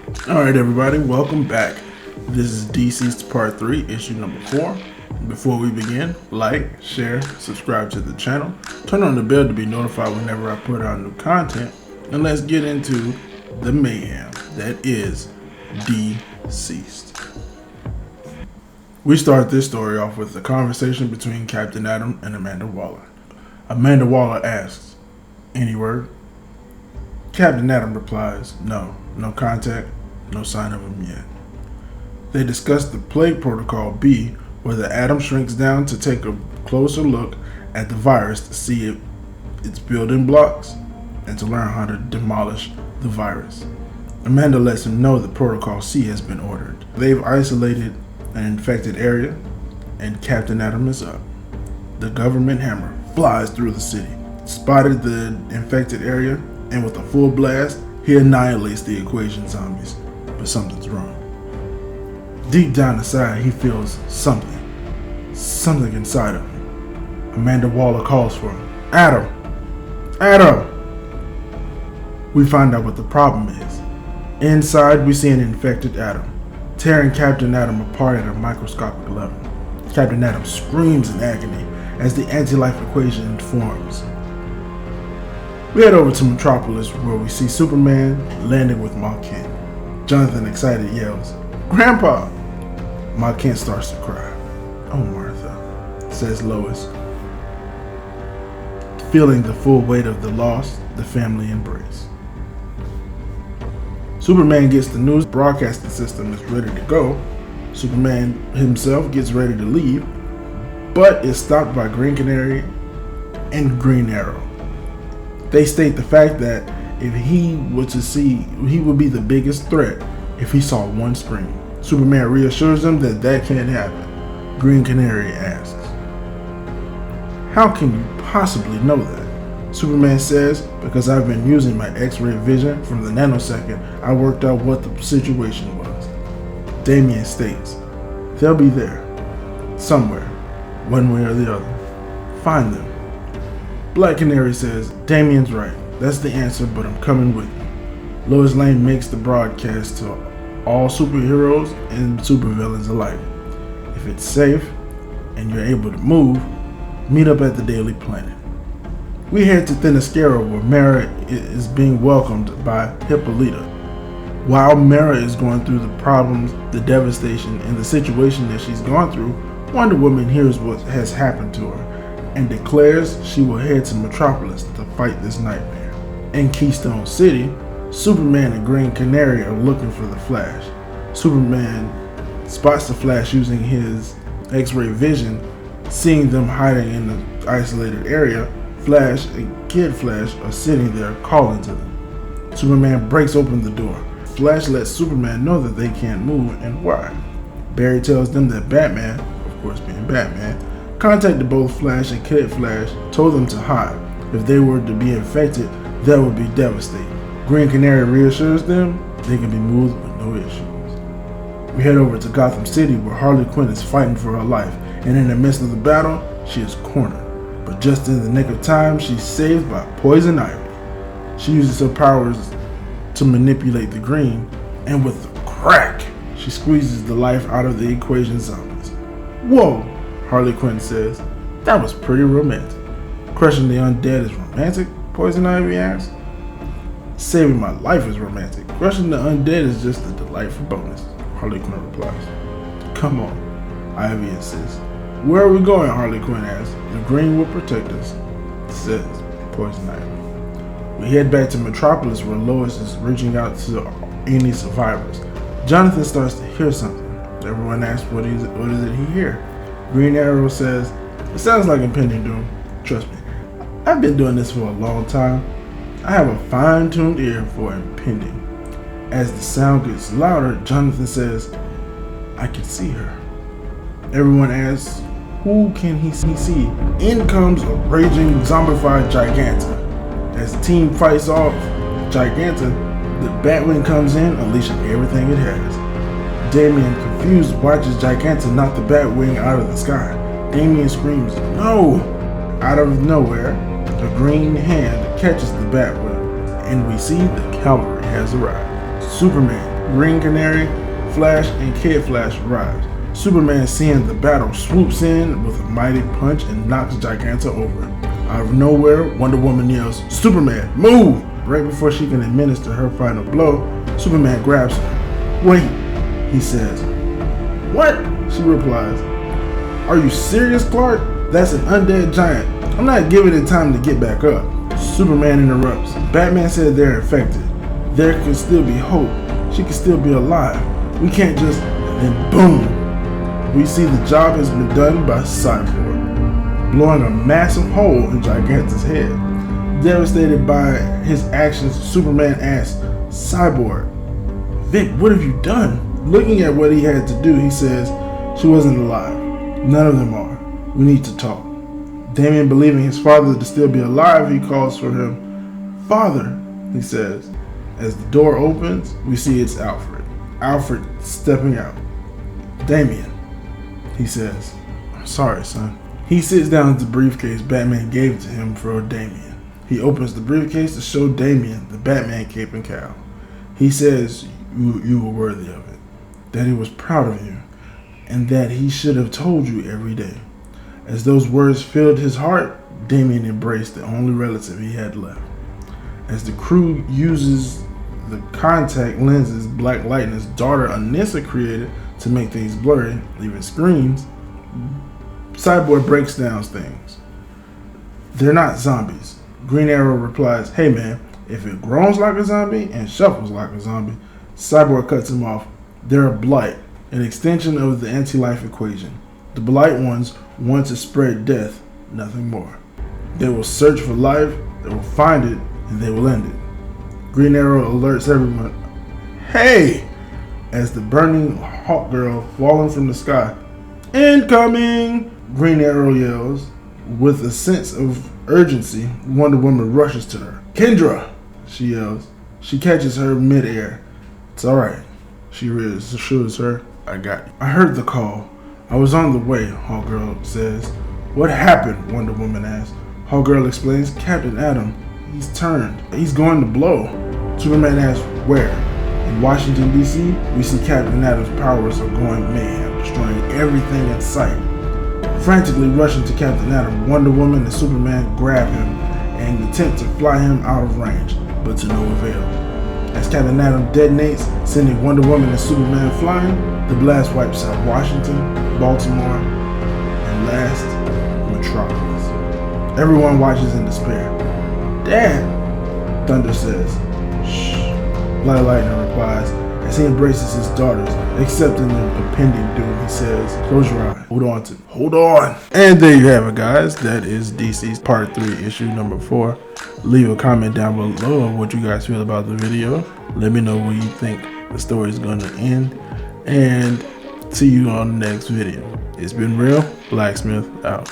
Alright everybody, welcome back. This is DCeased Part 3, issue number 4. Before we begin, like, share, subscribe to the channel, turn on the bell to be notified whenever I put out new content, and let's get into the mayhem that is DCeased. We start this story off with a conversation between Captain Adam and Amanda Waller. Amanda Waller asks, "Any word?" Captain Adam replies, "No contact, no sign of him yet." They discuss the plague protocol B, where the atom shrinks down to take a closer look at the virus to see its building blocks and to learn how to demolish the virus. Amanda lets him know the protocol C has been ordered. They've isolated an infected area, and Captain Adam is up. The government hammer flies through the city, spotted the infected area, and with a full blast, he annihilates the equation zombies. But something's wrong. Deep down inside, he feels something inside of him. Amanda Waller calls for him. Adam! We find out what the problem is. Inside, we see an infected Adam, tearing Captain Adam apart at a microscopic level. Captain Adam screams in agony as the anti-life equation forms. We head over to Metropolis, where we see Superman landing with Ma Kent. Jonathan, excited, yells, "Grandpa!" Ma Kent starts to cry. "Oh, Martha," says Lois, feeling the full weight of the loss the family embrace. Superman gets the news broadcasting system is ready to go. Superman himself gets ready to leave, but is stopped by Green Canary and Green Arrow. They state the fact that if he were to see, he would be the biggest threat if he saw one screen. Superman reassures them that that can't happen. Green Canary asks, "How can you possibly know that?" Superman says, "Because I've been using my X-ray vision from the nanosecond I worked out what the situation was." Damian states, "They'll be there. Somewhere. One way or the other. Find them." Black Canary says, "Damian's right. That's the answer, but I'm coming with you." Lois Lane makes the broadcast to all superheroes and supervillains alike. If it's safe and you're able to move, meet up at the Daily Planet. We head to Themyscira, where Mara is being welcomed by Hippolyta. While Mara is going through the problems, the devastation, and the situation that she's gone through, Wonder Woman hears what has happened to her and declares she will head to Metropolis to fight this nightmare. In Keystone City, Superman and Green Canary are looking for the Flash. Superman spots the Flash using his X-ray vision, seeing them hiding in the isolated area. Flash and Kid Flash are sitting there calling to them. Superman breaks open the door. Flash lets Superman know that they can't move and why. Barry tells them that Batman, of course being Batman, contacted both Flash and Kid Flash, told them to hide. If they were to be infected, that would be devastating. Green Canary reassures them they can be moved with no issues. We head over to Gotham City, where Harley Quinn is fighting for her life, and in the midst of the battle, she is cornered. But just in the nick of time, she's saved by Poison Ivy. She uses her powers to manipulate the Green, and with a crack, she squeezes the life out of the equation zombies. "Whoa," Harley Quinn says, "that was pretty romantic." "Crushing the undead is romantic?" Poison Ivy asks. "Saving my life is romantic. Crushing the undead is just a delightful bonus," Harley Quinn replies. "Come on," Ivy insists. "Where are we going?" Harley Quinn asks. "The Green will protect us," says Poison Ivy. We head back to Metropolis, where Lois is reaching out to any survivors. Jonathan starts to hear something. Everyone asks what is it he hear? Green Arrow says, "It sounds like impending doom. Trust me, I've been doing this for a long time. I have a fine-tuned ear for impending." As the sound gets louder, Jonathan says, "I can see her." Everyone asks, who can he see? In comes a raging zombified Giganta. As the team fights off Giganta, the Batwing comes in, unleashing everything it has. Damian, confused, watches Giganta knock the Batwing out of the sky. Damian screams, "No!" Out of nowhere, a green hand catches the Batwing, and we see the cavalry has arrived. Superman, Green Canary, Flash, and Kid Flash arrives. Superman, seeing the battle, swoops in with a mighty punch and knocks Giganta over. Out of nowhere, Wonder Woman yells, "Superman, move!" Right before she can administer her final blow, Superman grabs her. "Wait," he says. "What?" she replies. "Are you serious, Clark? That's an undead giant. I'm not giving it time to get back up." Superman interrupts. "Batman said they're infected. There could still be hope. She could still be alive. We can't just..." And then boom! We see the job has been done by Cyborg, blowing a massive hole in Giganta's head. Devastated by his actions, Superman asks Cyborg, "Vic, what have you done?" Looking at what he had to do, he says, "She wasn't alive. None of them are. We need to talk." Damian, believing his father to still be alive, he calls for him. "Father," he says. As the door opens, we see it's Alfred. Alfred stepping out. "Damian," he says. "I'm sorry, son." He sits down at the briefcase Batman gave to him for Damian. He opens the briefcase to show Damian the Batman cape and cowl. He says you were worthy of it, that he was proud of you, and that he should have told you every day. As those words filled his heart, Damian embraced the only relative he had left. As the crew uses the contact lenses Black Lightning's daughter Anissa created to make things blurry, leaving screens, Cyborg breaks down things. "They're not zombies." Green Arrow replies, "Hey man, if it groans like a zombie and shuffles like a zombie." Cyborg cuts him off. "They're a blight, an extension of the anti-life equation. The blight ones want to spread death, nothing more. They will search for life, they will find it, and they will end it." Green Arrow alerts everyone, "Hey!" as the burning Hawk Girl falling from the sky. "Incoming!" Green Arrow yells. With a sense of urgency, Wonder Woman rushes to her. "Kendra!" she yells. She catches her mid-air. "It's alright," she reassures her. "I got you." "I heard the call. I was on the way," Hawkgirl says. "What happened?" Wonder Woman asks. Hawkgirl explains, "Captain Atom, he's turned. He's going to blow." Superman asks, "Where?" In Washington, D.C., we see Captain Atom's powers are going mayhem, destroying everything in sight. Frantically rushing to Captain Atom, Wonder Woman and Superman grab him and attempt to fly him out of range, but to no avail. As Captain Atom detonates, sending Wonder Woman and Superman flying, the blast wipes out Washington, Baltimore, and last, Metropolis. Everyone watches in despair. "Dad," Thunder says. "Shh," Black Lightning replies as he embraces his daughters, accepting the impending doom. He says, "Close your eye. Hold on." And there you have it, guys. That is DCeased Part 3, issue number 4. Leave a comment down below on what you guys feel about the video. Let me know where you think the story is going to end. And see you on the next video. It's been real. Blacksmith out.